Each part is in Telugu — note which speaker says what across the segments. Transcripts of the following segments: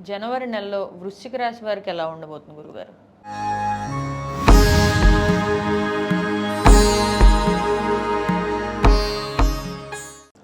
Speaker 1: జనవరి నెలలో వృశ్చిక రాశి వారికి ఎలా ఉండబోతుంది గురుగారు?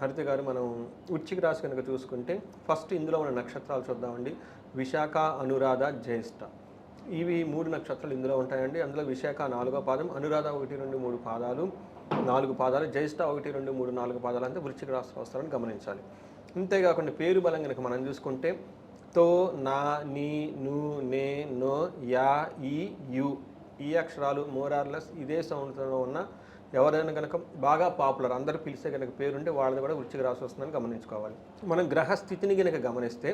Speaker 2: హరిత గారు, మనం వృశ్చిక రాశి కనుక చూసుకుంటే ఫస్ట్ ఇందులో ఉన్న నక్షత్రాలు చూద్దామండి. విశాఖ, అనురాధ, జ్యేష్ఠ, ఇవి 3 నక్షత్రాలు ఇందులో ఉంటాయండి. అందులో విశాఖ 4వ పాదం, అనురాధ 1, 2, 3 పాదాలు, 4 పాదాలు, జ్యేష్ఠ 1, 2, 3, 4 పాదాలు అంటే వృశ్చిక రాశిలో వస్తారని గమనించాలి. అంతేకాకుండా పేరు బలం కనుక మనం చూసుకుంటే తో, నా, నీ, ను, నే, నో, యా, ఈ, యు, ఈ అక్షరాలు మోరార్లెస్ ఇదే సౌండ్తో ఉన్న ఎవరైనా కనుక బాగా పాపులర్ అందరూ పిలిచే కనుక పేరుంటే వాళ్ళది కూడా వృశ్చిక రాశి వస్తుందని గమనించుకోవాలి. మనం గ్రహస్థితిని కనుక గమనిస్తే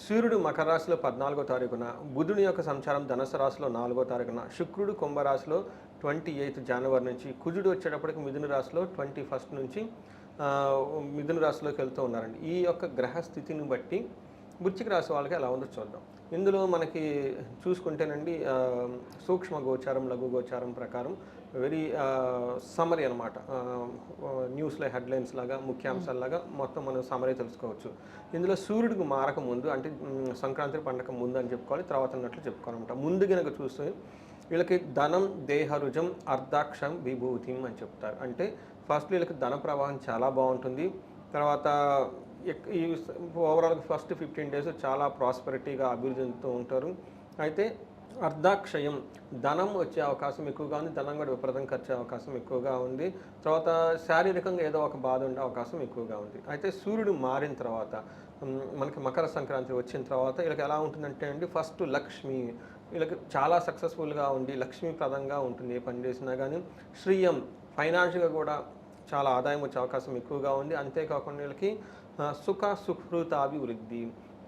Speaker 2: సూర్యుడు మకర రాశిలో 14వ తారీఖున, బుధుని యొక్క సంచారం ధనుసు రాశిలో 4వ తారీఖున, శుక్రుడు కుంభరాశిలో 28th జనవరి నుంచి, కుజుడు వచ్చేటప్పటికి మిథున రాశిలో 21st నుంచి మిథున రాశిలోకి వెళ్తూ ఉన్నారండి. ఈ యొక్క గ్రహస్థితిని బట్టి వృశ్చిక రాశి వాళ్ళకి ఎలా ఉందో చూద్దాం. ఇందులో మనకి చూసుకుంటేనండి సూక్ష్మ గోచారం, లఘు గోచారం ప్రకారం వెరీ సమరీ అనమాట. న్యూస్లో హెడ్లైన్స్ లాగా, ముఖ్యాంశాలలాగా మొత్తం మనం సమరీ తెలుసుకోవచ్చు. ఇందులో సూర్యుడికి మారక ముందు అంటే సంక్రాంతి పండగ ముందు అని చెప్పుకోవాలి, తర్వాత అన్నట్లు చెప్పుకోవాలన్నమాట. ముందు కనుక చూస్తే వీళ్ళకి ధనం, దేహరుజం, అర్ధాక్షం, విభూతిం అని చెప్తారు. అంటే ఫస్ట్ వీళ్ళకి ధన ప్రవాహం చాలా బాగుంటుంది. తర్వాత ఈ ఓవరాల్గా ఫస్ట్ 15 days చాలా ప్రాస్పెరిటీగా అభివృద్ధి చెందుతూ ఉంటారు. అయితే అర్ధాక్షయం, ధనం వచ్చే అవకాశం ఎక్కువగా ఉంది, ధనం కూడా విపరీతం ఖర్చు అవకాశం ఎక్కువగా ఉంది. తర్వాత శారీరకంగా ఏదో ఒక బాధ ఉండే అవకాశం ఎక్కువగా ఉంది. అయితే సూర్యుడు మారిన తర్వాత మనకి మకర సంక్రాంతి వచ్చిన తర్వాత వీళ్ళకి ఎలా ఉంటుందంటే అండి, ఫస్ట్ లక్ష్మి, వీళ్ళకి చాలా సక్సెస్ఫుల్గా ఉండి లక్ష్మీప్రదంగా ఉంటుంది ఏ పని చేసినా కానీ. శ్రీయం, ఫైనాన్షియల్గా కూడా చాలా ఆదాయం వచ్చే అవకాశం ఎక్కువగా ఉంది. అంతేకాకుండా వీళ్ళకి సుఖ సుహృతాభివృద్ధి,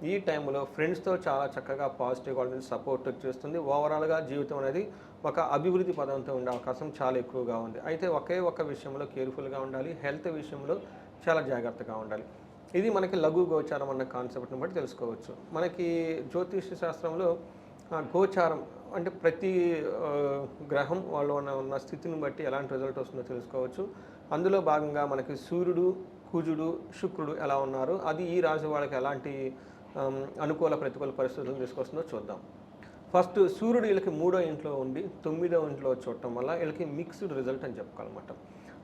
Speaker 2: ఈ టైంలో ఫ్రెండ్స్తో చాలా చక్కగా పాజిటివ్గా అనేది సపోర్ట్ చేస్తుంది. ఓవరాల్గా జీవితం అనేది ఒక అభివృద్ధి పదంతో ఉండే అవకాశం చాలా ఎక్కువగా ఉంది. అయితే ఒకే ఒక్క విషయంలో కేర్ఫుల్గా ఉండాలి, హెల్త్ విషయంలో చాలా జాగ్రత్తగా ఉండాలి. ఇది మనకి లఘు గోచారం అన్న కాన్సెప్ట్ని బట్టి తెలుసుకోవచ్చు. మనకి జ్యోతిష శాస్త్రంలో గోచారం అంటే ప్రతి గ్రహం వాళ్ళు ఉన్న స్థితిని బట్టి ఎలాంటి రిజల్ట్ వస్తుందో తెలుసుకోవచ్చు. అందులో భాగంగా మనకి సూర్యుడు, కుజుడు, శుక్రుడు ఎలా ఉన్నారు, అది ఈ రాశి వాళ్ళకి ఎలాంటి అనుకూల ప్రతికూల పరిస్థితులను తీసుకొస్తుందో చూద్దాం. ఫస్ట్ సూర్యుడు వీళ్ళకి 3వ ఇంట్లో ఉండి 9వ ఇంట్లో చూడటం వల్ల వీళ్ళకి మిక్స్డ్ రిజల్ట్ అని చెప్పుకోవాలన్నమాట.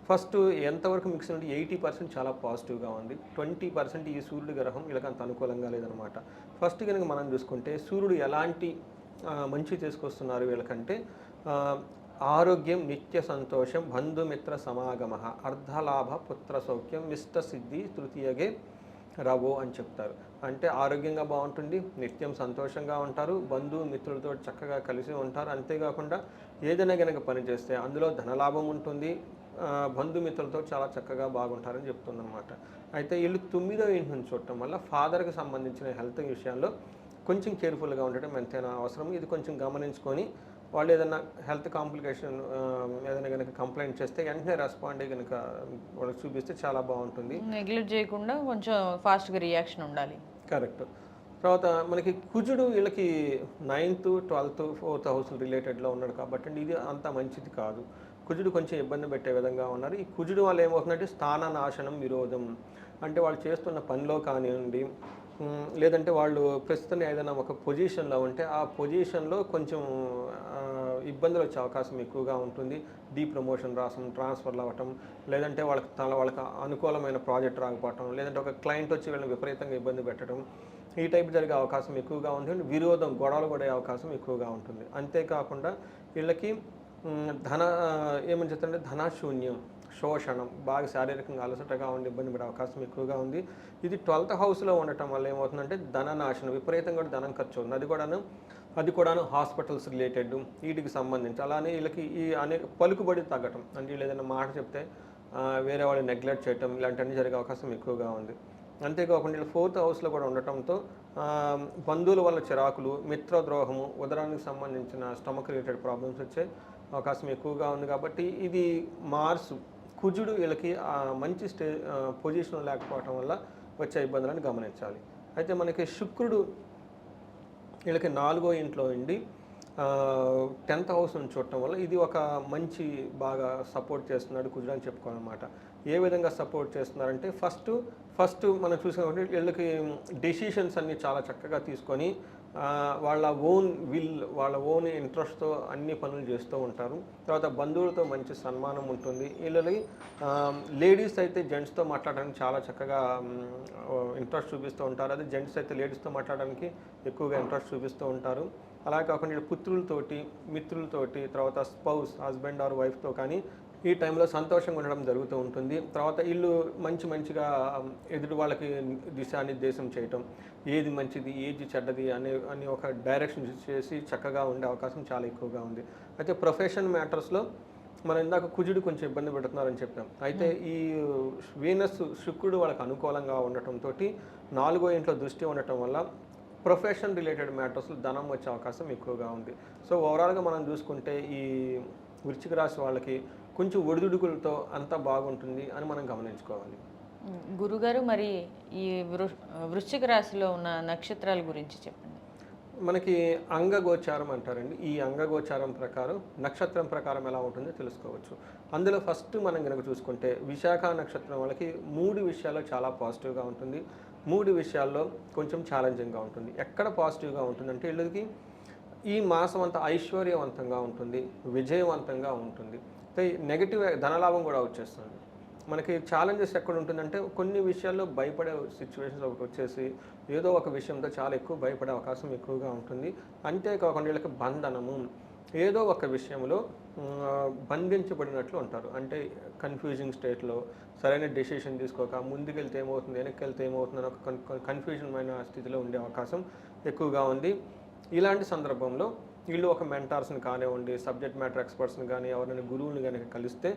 Speaker 2: ఫస్ట్ ఎంతవరకు మిక్స్డ్ అంటే 80% చాలా పాజిటివ్గా ఉంది, 20% ఈ సూర్యుడి గ్రహం వీళ్ళకి అంత అనుకూలంగా లేదనమాట. ఫస్ట్ కనుక మనం చూసుకుంటే సూర్యుడు ఎలాంటి మంచి తీసుకొస్తున్నారు వీళ్ళకంటే, ఆరోగ్యం, నిత్య సంతోషం, బంధుమిత్ర సమాగమ, అర్ధలాభ, పుత్ర సౌఖ్యం, ఇష్ట సిద్ధి, తృతీయగే రవో అని చెప్తారు. అంటే ఆరోగ్యంగా బాగుంటుంది, నిత్యం సంతోషంగా ఉంటారు, బంధుమిత్రులతో చక్కగా కలిసి ఉంటారు. అంతేకాకుండా ఏదైనా కనుక పని చేస్తే అందులో ధనలాభం ఉంటుంది, బంధుమిత్రులతో చాలా చక్కగా బాగుంటారని చెప్తుందన్నమాట. అయితే వీళ్ళు 9వ ఇంటి నుంచి చూడటం వల్ల ఫాదర్కి సంబంధించిన హెల్త్ విషయాల్లో కొంచెం కేర్ఫుల్గా ఉండటం ఎంతైనా అవసరం. ఇది కొంచెం గమనించుకొని వాళ్ళు ఏదైనా హెల్త్ కాంప్లికేషన్ ఏదైనా కనుక కంప్లైంట్ చేస్తే వెంటనే రెస్పాండ్ అయ్యి కనుక వాళ్ళకి చూపిస్తే చాలా బాగుంటుంది.
Speaker 1: నెగ్లెక్ట్ చేయకుండా కొంచెం ఫాస్ట్గా రియాక్షన్ ఉండాలి.
Speaker 2: కరెక్ట్. తర్వాత మనకి కుజుడు వీళ్ళకి 9th, 12th, 4th హౌస్ రిలేటెడ్లో ఉన్నాడు కాబట్టి ఇది అంత మంచిది కాదు. కుజుడు కొంచెం ఇబ్బంది పెట్టే విధంగా ఉన్నారు. ఈ కుజుడు వాళ్ళు ఏమవుతుందంటే స్థాన నాశనం, విరోధం, అంటే వాళ్ళు చేస్తున్న పనిలో కానివ్వండి, లేదంటే వాళ్ళు ప్రస్తుతం ఏదైనా ఒక పొజిషన్లో ఉంటే ఆ పొజిషన్లో కొంచెం ఇబ్బందులు వచ్చే అవకాశం ఎక్కువగా ఉంటుంది. ప్రమోషన్ రావడం, ట్రాన్స్ఫర్లు అవ్వటం, లేదంటే వాళ్ళకి అనుకూలమైన ప్రాజెక్ట్ రాకపోవటం, లేదంటే ఒక క్లయింట్ వచ్చి వీళ్ళని విపరీతంగా ఇబ్బంది పెట్టడం, ఈ టైప్ జరిగే అవకాశం ఎక్కువగా ఉంటుంది. విరోధం, గొడవలు పడే అవకాశం ఎక్కువగా ఉంటుంది. అంతేకాకుండా వీళ్ళకి ఏమని చెప్తారంటే ధనశూన్యం, శోషణం, బాగా శారీరకంగా అలసటగా ఉండి ఇబ్బంది పడే అవకాశం ఎక్కువగా ఉంది. ఇది 12th హౌస్లో ఉండటం వల్ల ఏమవుతుందంటే ధననాశనం, విపరీతంగా కూడా ధనం ఖర్చు అవుతుంది. అది కూడాను హాస్పిటల్స్ రిలేటెడ్ వీటికి సంబంధించి. అలానే వీళ్ళకి ఈ అనేక పలుకుబడి తగ్గటం, అంటే వీళ్ళు ఏదైనా మాట చెప్తే వేరే వాళ్ళు నెగ్లెక్ట్ చేయటం, ఇలాంటివన్నీ జరిగే అవకాశం ఎక్కువగా ఉంది. అంతేకాకుండా వీళ్ళు 4th హౌస్లో కూడా ఉండటంతో బంధువుల వల్ల చిరాకులు, మిత్రద్రోహము, ఉదరానికి సంబంధించిన స్టమక్ రిలేటెడ్ ప్రాబ్లమ్స్ వచ్చే అవకాశం ఎక్కువగా ఉంది. కాబట్టి ఇది మార్స్, కుజుడు వీళ్ళకి మంచి పొజిషన్ లేకపోవటం వల్ల వచ్చే ఇబ్బందులను గమనించాలి. అయితే మనకి శుక్రుడు వీళ్ళకి 4వ ఇంట్లో ఉండి 10th హౌస్ నుంచి చూడటం వల్ల ఇది ఒక మంచి బాగా సపోర్ట్ చేస్తున్నాడు కుజుడు అని చెప్పుకోవాలన్నమాట. ఏ విధంగా సపోర్ట్ చేస్తున్నారంటే ఫస్ట్ మనం చూసుకుంటే వీళ్ళకి డెసిషన్స్ అన్నీ చాలా చక్కగా తీసుకొని వాళ్ళ ఓన్ వాళ్ళ ఓన్ ఇంట్రెస్ట్తో అన్ని పనులు చేస్తూ ఉంటారు. తర్వాత బంధువులతో మంచి సన్మానం ఉంటుంది. వీళ్ళని లేడీస్ అయితే జెంట్స్తో మాట్లాడడానికి చాలా చక్కగా ఇంట్రెస్ట్ చూపిస్తూ ఉంటారు. అదే జెంట్స్ అయితే లేడీస్తో మాట్లాడడానికి ఎక్కువగా ఇంట్రెస్ట్ చూపిస్తూ ఉంటారు. అలా కాకుండా వీళ్ళ పుత్రులతోటి, మిత్రులతోటి, తర్వాత స్పౌస్, హస్బెండ్ ఆర్ వైఫ్తో కానీ ఈ టైంలో సంతోషంగా ఉండడం జరుగుతూ ఉంటుంది. తర్వాత వీళ్ళు మంచిగా ఎదుటి వాళ్ళకి దిశానిర్దేశం చేయటం, ఏది మంచిది ఏది చెడ్డది అని ఒక డైరెక్షన్ చేసి చక్కగా ఉండే అవకాశం చాలా ఎక్కువగా ఉంది. అయితే ప్రొఫెషన్ మ్యాటర్స్లో మనం ఇందాక కుజుడు కొంచెం ఇబ్బంది పెడుతున్నారని చెప్పాం. అయితే ఈ వీనస్, శుక్రుడు వాళ్ళకి అనుకూలంగా ఉండటంతో 4వ ఇంట్లో దృష్టి ఉండటం వల్ల ప్రొఫెషన్ రిలేటెడ్ మ్యాటర్స్లో ధనం వచ్చే అవకాశం ఎక్కువగా ఉంది. సో ఓవరాల్గా మనం చూసుకుంటే ఈ వృశ్చిక రాశి వాళ్ళకి కొంచెం ఒడిదుడుకులతో అంతా బాగుంటుంది అని మనం గమనించుకోవాలి.
Speaker 1: గురుగారు మరి ఈ వృశ్చిక రాశిలో ఉన్న నక్షత్రాల గురించి చెప్పండి.
Speaker 2: మనకి అంగగోచారం అంటారండి. ఈ అంగగోచారం ప్రకారం నక్షత్రం ప్రకారం ఎలా ఉంటుందో తెలుసుకోవచ్చు. అందులో ఫస్ట్ మనం కనుక చూసుకుంటే విశాఖ నక్షత్రం వాళ్ళకి 3 విషయాల్లో చాలా పాజిటివ్గా ఉంటుంది, 3 విషయాల్లో కొంచెం ఛాలెంజింగ్గా ఉంటుంది. ఎక్కడ పాజిటివ్గా ఉంటుందంటే వీళ్ళకి ఈ మాసం అంతా ఐశ్వర్యవంతంగా ఉంటుంది, విజయవంతంగా ఉంటుంది. నెగిటివ్ ధనలాభం కూడా వచ్చేస్తుంది. మనకి ఛాలెంజెస్ ఎక్కడ ఉంటుందంటే కొన్ని విషయాల్లో భయపడే సిచ్యువేషన్స్ ఒకటి వచ్చేసి ఏదో ఒక విషయంతో చాలా ఎక్కువ భయపడే అవకాశం ఎక్కువగా ఉంటుంది. అంతేకాకుండా వీళ్ళకి బంధనము, ఏదో ఒక విషయంలో బంధించబడినట్లు ఉంటారు. అంటే కన్ఫ్యూజింగ్ స్టేట్లో సరైన డెసిషన్ తీసుకోక ముందుకెళ్తే ఏమవుతుంది, వెనక్కి వెళ్తే ఏమవుతుంది అని ఒక కన్ఫ్యూజన్ స్థితిలో ఉండే అవకాశం ఎక్కువగా ఉంది. ఇలాంటి సందర్భంలో వీళ్ళు ఒక మెంటార్స్ని కానివ్వండి, సబ్జెక్ట్ మ్యాటర్ ఎక్స్పర్ట్స్ని కానీ ఎవరైనా గురువుని కనుక కలిస్తే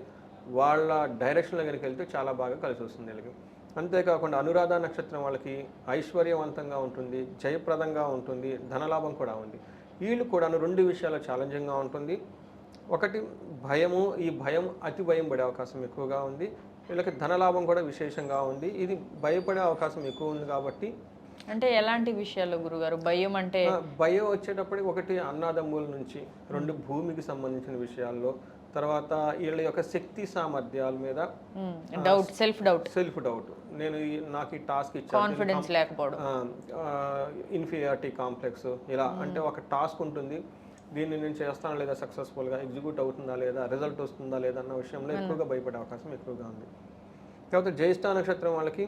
Speaker 2: వాళ్ళ డైరెక్షన్లో కనుక వెళ్తే చాలా బాగా కలిసి వస్తుంది వీళ్ళకి. అంతేకాకుండా అనురాధ నక్షత్రం వాళ్ళకి ఐశ్వర్యవంతంగా ఉంటుంది, జయప్రదంగా ఉంటుంది, ధనలాభం కూడా ఉంది. వీళ్ళు కూడా 2 విషయాలు ఛాలెంజింగ్గా ఉంటుంది. ఒకటి భయము, ఈ భయం అతి భయం పడే అవకాశం ఎక్కువగా ఉంది. వీళ్ళకి ధనలాభం కూడా విశేషంగా ఉంది. ఇది భయపడే అవకాశం ఎక్కువ ఉంది కాబట్టి
Speaker 1: అంటే ఎలాంటి విషయాల్లో గురుగారు భయం అంటే?
Speaker 2: భయం వచ్చేటప్పటికి ఒకటి అన్నదమ్ముల నుంచి, 2 భూమికి సంబంధించిన విషయాల్లో, తర్వాత వీళ్ళ యొక్క శక్తి సామర్థ్యాల మీద
Speaker 1: సెల్ఫ్
Speaker 2: డౌట్ నేను నాకు ఈ టాస్క్ ఇచ్చాను,
Speaker 1: కాన్ఫిడెన్స్ లేకపోవడం,
Speaker 2: ఇన్ఫీరియారిటీ కాంప్లెక్స్, ఇలా అంటే ఒక టాస్క్ ఉంటుంది, దీన్ని నేను చేస్తాను లేదా సక్సెస్ఫుల్గా ఎగ్జిక్యూట్ అవుతుందా లేదా, రిజల్ట్ వస్తుందా లేదా అన్న విషయంలో ఎక్కువగా భయపడే అవకాశం ఎక్కువగా ఉంది. తర్వాత జ్యేష్ఠ నక్షత్రం వాళ్ళకి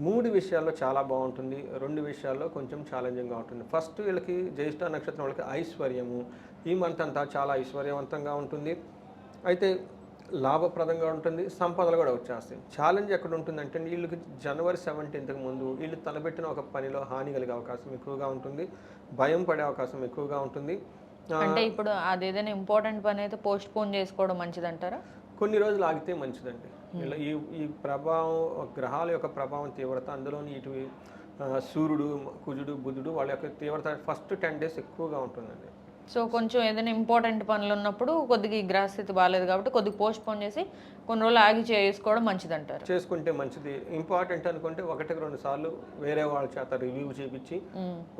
Speaker 2: 3 విషయాల్లో చాలా బాగుంటుంది, 2 విషయాల్లో కొంచెం ఛాలెంజింగ్గా ఉంటుంది. ఫస్ట్ వీళ్ళకి జ్యేష్ఠ నక్షత్రం వాళ్ళకి ఐశ్వర్యము, ఈ మంత్ అంతా చాలా ఐశ్వర్యవంతంగా ఉంటుంది. అయితే లాభప్రదంగా ఉంటుంది, సంపదలు కూడా వచ్చేస్తాయి. ఛాలెంజ్ ఎక్కడ ఉంటుందంటే వీళ్ళకి జనవరి 17కి ముందు వీళ్ళు తలపెట్టిన ఒక పనిలో హాని కలిగే అవకాశం ఎక్కువగా ఉంటుంది, భయం పడే అవకాశం ఎక్కువగా ఉంటుంది.
Speaker 1: అంటే ఇప్పుడు అదేదైనా ఇంపార్టెంట్ పని అయితే పోస్ట్ పోన్ చేసుకోవడం మంచిదంటారా?
Speaker 2: కొన్ని రోజులు ఆగితే మంచిదండి. ఇలా ఈ ప్రభావం, గ్రహాల యొక్క ప్రభావం తీవ్రత, అందులోని ఇటు సూర్యుడు, కుజుడు, బుధుడు వాళ్ళ యొక్క తీవ్రత ఫస్ట్ 10 డేస్ ఎక్కువగా ఉంటుందండి.
Speaker 1: సో కొంచెం ఏదైనా ఇంపార్టెంట్ పనులు ఉన్నప్పుడు కొద్దిగా ఈ గ్రహస్థితి బాగాలేదు కాబట్టి కొద్దిగా పోస్ట్ పోన్ చేసి కొన్ని రోజులు ఆగి చేసుకోవడం మంచిదంటారు?
Speaker 2: చేసుకుంటే మంచిది. ఇంపార్టెంట్ అనుకుంటే 1-2 సార్లు వేరే వాళ్ళ చేత రివ్యూ చేయించి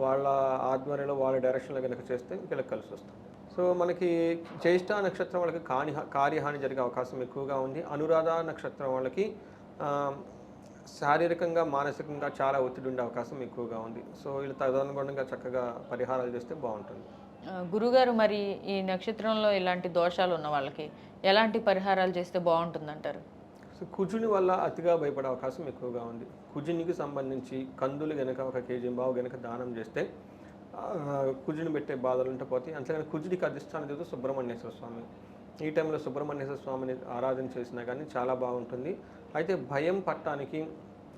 Speaker 2: వాళ్ళ ఆధ్వర్యంలో వాళ్ళ డైరెక్షన్లో కనుక చేస్తే వీళ్ళకి కలిసి వస్తుంది. సో మనకి జ్యేష్ఠ నక్షత్రం వాళ్ళకి కార్యహాని జరిగే అవకాశం ఎక్కువగా ఉంది. అనురాధ నక్షత్రం వాళ్ళకి శారీరకంగా, మానసికంగా చాలా ఒత్తిడి ఉండే అవకాశం ఎక్కువగా ఉంది. సో వీళ్ళు తదనుగుణంగా చక్కగా పరిహారాలు చేస్తే బాగుంటుంది.
Speaker 1: గురుగారు మరి ఈ నక్షత్రంలో ఇలాంటి దోషాలు ఉన్న వాళ్ళకి ఎలాంటి పరిహారాలు చేస్తే బాగుంటుందంటారు?
Speaker 2: సో కుజుని వల్ల అతిగా భయపడే అవకాశం ఎక్కువగా ఉంది. కుజునికి సంబంధించి కందులు గనక 1 కేజీ బావు గనక దానం చేస్తే కుజుని పెట్టే బాధలు ఉంటే పోతాయి. అంతేగాని కుజుడికి అధిష్టానం చేస్తూ సుబ్రహ్మణ్యేశ్వర స్వామి, ఈ టైంలో సుబ్రహ్మణ్యేశ్వర స్వామిని ఆరాధన చేసినా కానీ చాలా బాగుంటుంది. అయితే భయం పట్టడానికి,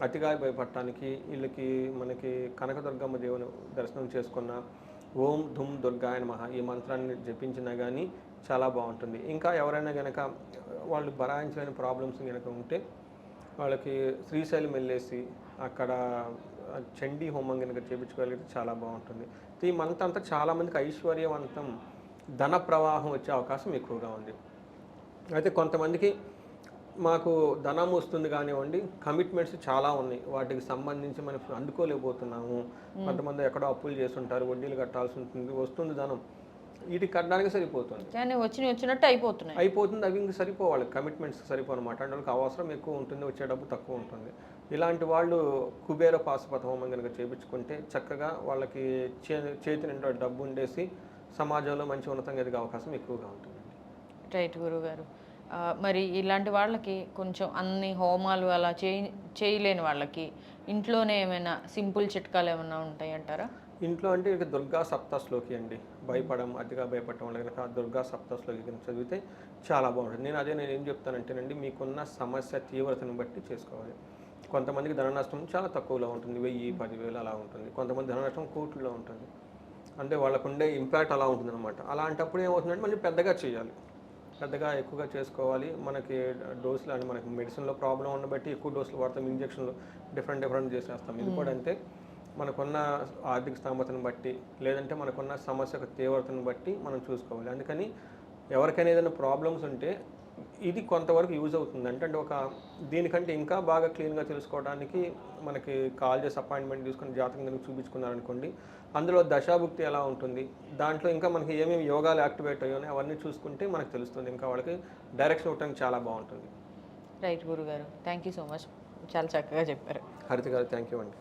Speaker 2: అతిగా భయపడటానికి వీళ్ళకి మనకి కనకదుర్గమ్మ దేవుని దర్శనం చేసుకున్న ఓం ధుమ్ దుర్గాయ నమః ఈ మంత్రాన్ని జపించినా కానీ చాలా బాగుంటుంది. ఇంకా ఎవరైనా కనుక వాళ్ళు భరాయించలేని ప్రాబ్లమ్స్ కనుక ఉంటే వాళ్ళకి శ్రీశైలం వెళ్ళేసి అక్కడ చండీ హోమం కనుక చేయించుకోగలిగితే చాలా బాగుంటుంది. ఈ మంత్ అంతా చాలామందికి ఐశ్వర్యవంతం, ధన ప్రవాహం వచ్చే అవకాశం ఎక్కువగా ఉంది. అయితే కొంతమందికి మాకు ధనం వస్తుంది కానివ్వండి, కమిట్మెంట్స్ చాలా ఉన్నాయి, వాటికి సంబంధించి మనం అందుకోలేకపోతున్నాము. కొంతమంది ఎక్కడో అప్పులు చేస్తుంటారు, వడ్డీలు కట్టాల్సి ఉంటుంది, వస్తుంది ధనం, వీటికి కట్టడానికి సరిపోతుంది,
Speaker 1: కానీ వచ్చినట్టు అయిపోతుంది.
Speaker 2: అవి ఇంక సరిపోవాలి, కమిట్మెంట్స్ సరిపోనమాట. అంటే వాళ్ళకి అవసరం ఎక్కువ ఉంటుంది, వచ్చే డబ్బు తక్కువ ఉంటుంది. ఇలాంటి వాళ్ళు కుబేర పాశుపత హోమం కనుక చేయించుకుంటే చక్కగా వాళ్ళకి చేతి నిండా డబ్బు ఉండేసి సమాజంలో మంచి ఉన్నతంగా ఎదిగే అవకాశం ఎక్కువగా ఉంటుందండి.
Speaker 1: రైట్ గురుగారు. మరి ఇలాంటి వాళ్ళకి కొంచెం అన్ని హోమాలు అలా చేయలేని వాళ్ళకి ఇంట్లోనే ఏమైనా సింపుల్ చిట్కాలు ఏమైనా ఉంటాయి అంటారా?
Speaker 2: ఇంట్లో అంటే ఇక దుర్గా సప్తశ్లోకి అండి. అతిగా భయపడటం వల్ల కనుక దుర్గా సప్తశ్లోకి కనుక చదివితే చాలా బాగుంటుంది. నేను ఏం చెప్తానంటేనండి, మీకున్న సమస్య తీవ్రతను బట్టి చేసుకోవాలి. కొంతమందికి ధన నష్టం చాలా తక్కువలో ఉంటుంది, 1000, 10,000 అలా ఉంటుంది. కొంతమంది ధన నష్టం కోట్లలో ఉంటుంది. అంటే వాళ్ళకుండే ఇంపాక్ట్ అలా ఉంటుందన్నమాట. అలాంటప్పుడు ఏమవుతుందంటే మళ్ళీ పెద్దగా చేయాలి, పెద్దగా ఎక్కువగా చేసుకోవాలి. మనకి డోసులు అని మనకి మెడిసిన్లో ప్రాబ్లం ఉండబట్టి ఎక్కువ డోసులు వాడతాం, ఇంజక్షన్లు డిఫరెంట్ చేసేస్తాం. ఇది కూడా అంతే, మనకున్న ఆర్థిక స్థోమతను బట్టి లేదంటే మనకున్న సమస్య యొక్క తీవ్రతను బట్టి మనం చూసుకోవాలి. అందుకని ఎవరికైనా ఏదైనా ప్రాబ్లమ్స్ ఉంటే ఇది కొంతవరకు యూజ్ అవుతుంది. అంటే దీనికంటే ఇంకా బాగా క్లీన్గా తెలుసుకోవడానికి మనకి కాల్ చేసి అపాయింట్మెంట్ తీసుకొని జాతకం కనుక చూపించుకున్నారనుకోండి, అందులో దశాభుక్తి ఎలా ఉంటుంది, దాంట్లో ఇంకా మనకి ఏమేమి యోగాలు యాక్టివేట్ అయ్యాయో అవన్నీ చూసుకుంటే మనకు తెలుస్తుంది. ఇంకా వాళ్ళకి డైరెక్షన్ ఇవ్వడానికి చాలా బాగుంటుంది.
Speaker 1: రైట్ గురుగారు, థ్యాంక్ యూ సో మచ్, చాలా చక్కగా చెప్పారు.
Speaker 2: హరిత గారు, థ్యాంక్ యూ అండి.